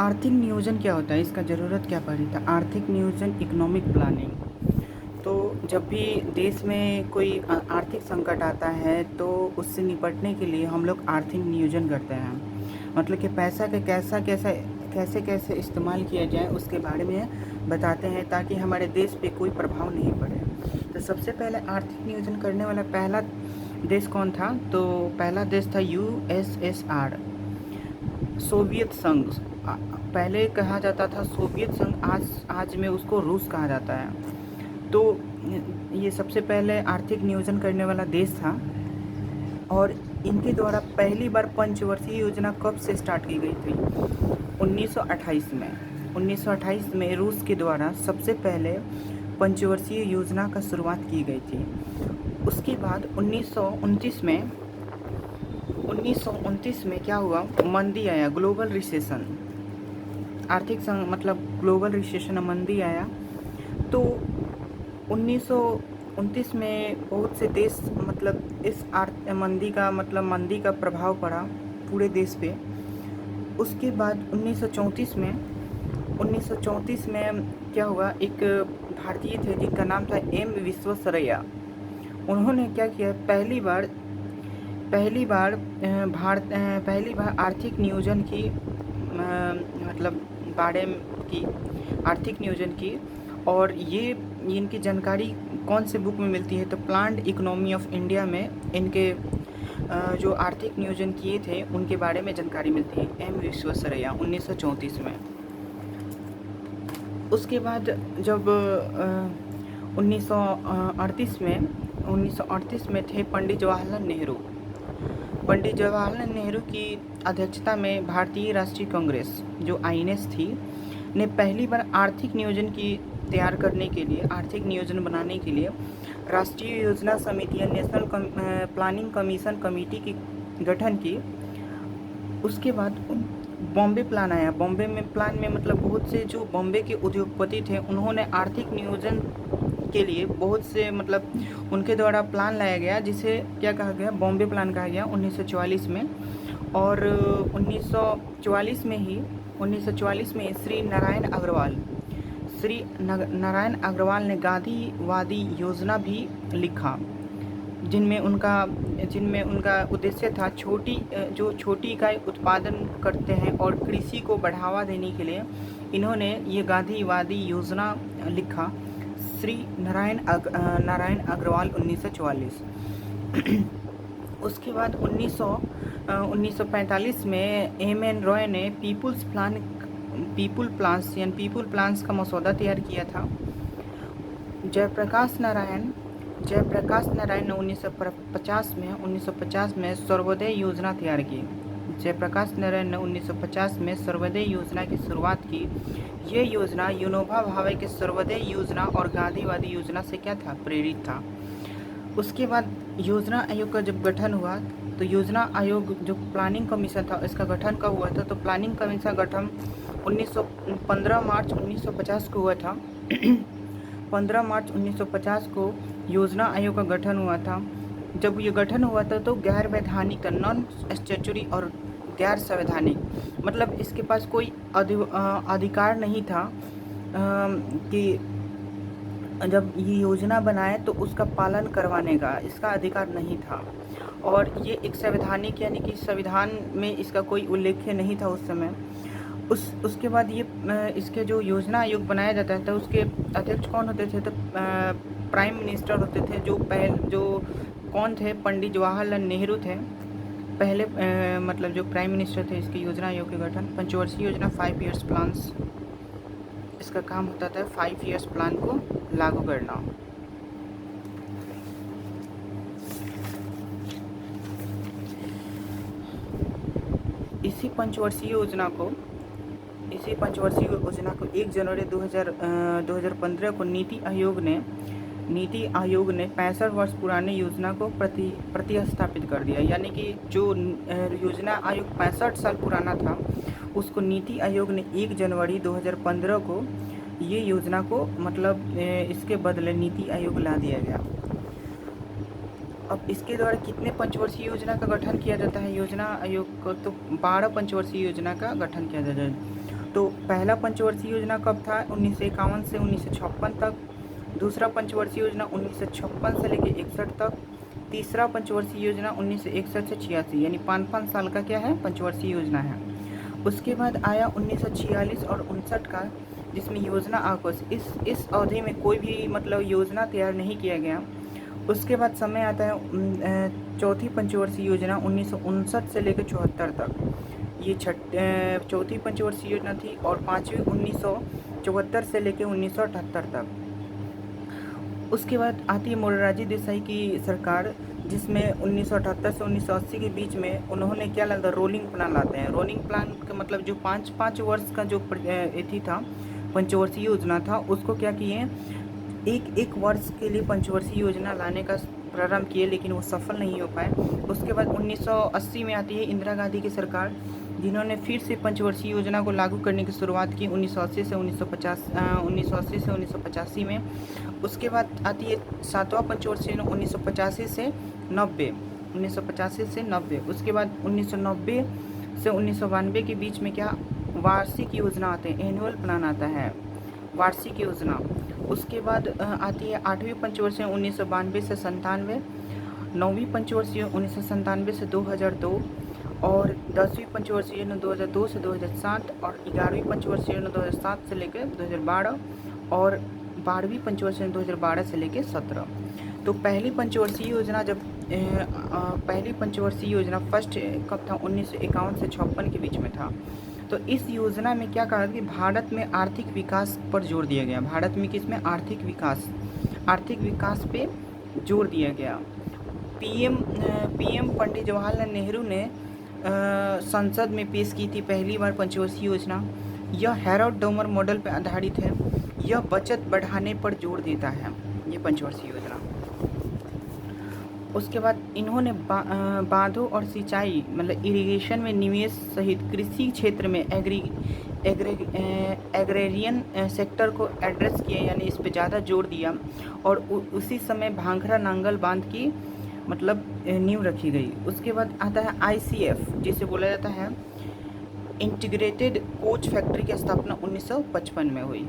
आर्थिक नियोजन क्या होता है, इसका ज़रूरत क्या पड़ी था? आर्थिक नियोजन इकोनॉमिक प्लानिंग। तो जब भी देश में कोई आर्थिक संकट आता है तो उससे निपटने के लिए हम लोग आर्थिक नियोजन करते हैं। मतलब कि पैसा का कैसे कैसे इस्तेमाल किया जाए उसके बारे में बताते हैं ताकि हमारे देश पे कोई प्रभाव नहीं पड़े। तो सबसे पहले आर्थिक नियोजन करने वाला पहला देश कौन था? तो पहला देश था यूएसएसआर, सोवियत संघ। पहले कहा जाता था सोवियत संघ, आज में उसको रूस कहा जाता है। तो ये सबसे पहले आर्थिक नियोजन करने वाला देश था और इनके द्वारा पहली बार पंचवर्षीय योजना कब से स्टार्ट की गई थी? 1928 में। 1928 में रूस के द्वारा सबसे पहले पंचवर्षीय योजना का शुरुआत की गई थी। उसके बाद 1929 में क्या हुआ? मंदी आया, ग्लोबल रिसेशन, मतलब ग्लोबल रिसेशन, मंदी आया। तो 1929 में बहुत से देश मतलब इस मंदी का प्रभाव पड़ा पूरे देश पे। उसके बाद 1934 में क्या हुआ? एक भारतीय थे जिनका नाम था एम विश्वेश्वरैया। उन्होंने क्या किया? पहली बार आर्थिक नियोजन की मतलब बारे में की आर्थिक नियोजन की। और ये इनकी जानकारी कौन से बुक में मिलती है? तो प्लान्ड इकोनॉमी ऑफ इंडिया में इनके जो आर्थिक नियोजन किए थे उनके बारे में जानकारी मिलती है, एम विश्वेश्वरैया, 1934 में। उसके बाद जब 1938 में थे पंडित जवाहरलाल नेहरू। पंडित जवाहरलाल नेहरू की अध्यक्षता में भारतीय राष्ट्रीय कांग्रेस जो आईएनएस थी ने पहली बार आर्थिक नियोजन की तैयार करने के लिए, आर्थिक नियोजन बनाने के लिए राष्ट्रीय योजना समिति या नेशनल प्लानिंग कमीशन कमेटी की गठन की। उसके बाद बॉम्बे प्लान आया। बॉम्बे में प्लान में मतलब बहुत से जो बॉम्बे के उद्योगपति थे उन्होंने आर्थिक नियोजन के लिए बहुत से मतलब उनके द्वारा प्लान लाया गया, जिसे क्या कहा गया? बॉम्बे प्लान कहा गया 1944 में। और 1944 में श्री नारायण अग्रवाल ने गांधीवादी योजना भी लिखा, जिनमें उनका उद्देश्य था छोटी इकाई उत्पादन करते हैं और कृषि को बढ़ावा देने के लिए इन्होंने ये गांधीवादी योजना लिखा। श्री नारायण अग्रवाल 1944। उसके बाद 1945 में एम.एन. रॉय ने पीपुल प्लान्स का मसौदा तैयार किया था। जयप्रकाश नारायण ने 1950 में सर्वोदय योजना तैयार की। जयप्रकाश नारायण ने 1950 में सर्वोदय योजना की शुरुआत की। ये योजना विनोबा भावे के सर्वोदय योजना और गांधीवादी योजना से क्या था? प्रेरित था। उसके बाद योजना आयोग का जब गठन हुआ तो योजना आयोग जो प्लानिंग कमीशन था इसका गठन कब हुआ था? तो प्लानिंग कमीशन गठन 15 मार्च 1950 को हुआ था। 15 मार्च 1950 को योजना आयोग का गठन हुआ था। जब ये गठन हुआ था तो गैर वैधानिक, नॉन स्टैट्यूटरी और गैर संवैधानिक, मतलब इसके पास कोई अधिकार नहीं था कि जब ये योजना बनाए तो उसका पालन करवाने का इसका अधिकार नहीं था। और ये एक संवैधानिक यानी कि संविधान में इसका कोई उल्लेख नहीं था उस समय। उसके बाद ये इसके जो योजना आयोग बनाया जाता था उसके अध्यक्ष कौन होते थे? तो प्राइम मिनिस्टर होते थे। जो कौन थे? पंडित जवाहरलाल नेहरू थे पहले मतलब जो प्राइम मिनिस्टर थे इसके योजना आयोग के गठन। पंचवर्षीय योजना 5 ईयर्स प्लान्स, इसका काम होता था 5 ईयर्स प्लान को लागू करना। इसी पंचवर्षीय योजना को 1 जनवरी 2015 को नीति आयोग ने 65 वर्ष पुराने योजना को प्रतिस्थापित कर दिया। यानी कि जो योजना आयोग 65 साल पुराना था उसको नीति आयोग ने 1 जनवरी 2015 को ये योजना को मतलब इसके बदले नीति आयोग ला दिया गया। अब इसके द्वारा कितने पंचवर्षीय योजना का गठन किया जाता है? योजना आयोग को तो 12 पंचवर्षीय योजना का गठन किया जाता है। तो पहला पंचवर्षीय योजना कब था? 1951 से 1956 तक। दूसरा पंचवर्षीय योजना 1956 से लेकर 61 तक। तीसरा पंचवर्षीय योजना 1961 से 86, यानी 5-5 साल का क्या है? पंचवर्षीय योजना है। उसके बाद आया 1946 और 59 का, जिसमें योजना आकोष, इस अवधि में कोई भी मतलब योजना तैयार नहीं किया गया। उसके बाद समय आता है चौथी पंचवर्षीय योजना 1959 से लेकर 74 तक। ये चौथी पंचवर्षीय योजना थी। और पाँचवीं 1974 से लेकर 1978 तक। उसके बाद आती है मोरारजी देसाई की सरकार, जिसमें 1978 से 1980 के बीच में उन्होंने क्या लाता? रोलिंग प्लान लाते हैं। रोलिंग प्लान का मतलब जो 5 वर्ष का जो एथी था, पंचवर्षीय योजना था, उसको क्या किए? एक वर्ष के लिए पंचवर्षीय योजना लाने का प्रारंभ किए, लेकिन वो सफल नहीं हो पाए। उसके बाद 1980 में आती है इंदिरा गांधी की सरकार, जिन्होंने फिर से पंचवर्षीय योजना को लागू करने की शुरुआत की 1980 से 1985 में। उसके बाद आती है सातवां पंचवर्षीय योजना 1985 से 90। उसके बाद 1990 से 1992 के बीच में क्या? वार्षिक योजना आते हैं, एनुअल प्लान आता है, वार्षिक योजना। उसके बाद आती है आठवीं पंचवर्षीय 1992 से 97, नौवीं पंचवर्षीय 1997 से 2002, और 10वीं पंचवर्षीय योजना 2002 से 2007, और 11वीं पंचवर्षीय योजना 2007 से लेकर 2012, और 12वीं पंचवर्षीय योजना 2012 से लेकर 17। तो पहली पंचवर्षीय योजना फर्स्ट कब था? 1951 से 56 के बीच में था। तो इस योजना में क्या कहा कि भारत में आर्थिक विकास पर जोर दिया गया। भारत में किसमें? आर्थिक विकास पे जोर दिया गया। पीएम पंडित जवाहरलाल नेहरू ने संसद में पेश की थी पहली बार पंचवर्षीय योजना। यह हैरोल्ड डोमर मॉडल पर आधारित है। यह बचत बढ़ाने पर जोर देता है, ये पंचवर्षीय योजना। उसके बाद इन्होंने बांधों और सिंचाई मतलब इरिगेशन में निवेश सहित कृषि क्षेत्र में एग्रेरियन सेक्टर को एड्रेस किया, यानी इस पे ज़्यादा जोर दिया। और उसी समय भांखड़ा नांगल बांध की मतलब नींव रखी गई। उसके बाद आता है ICF, जिसे बोला जाता है इंटीग्रेटेड कोच फैक्ट्री की स्थापना 1955 में हुई।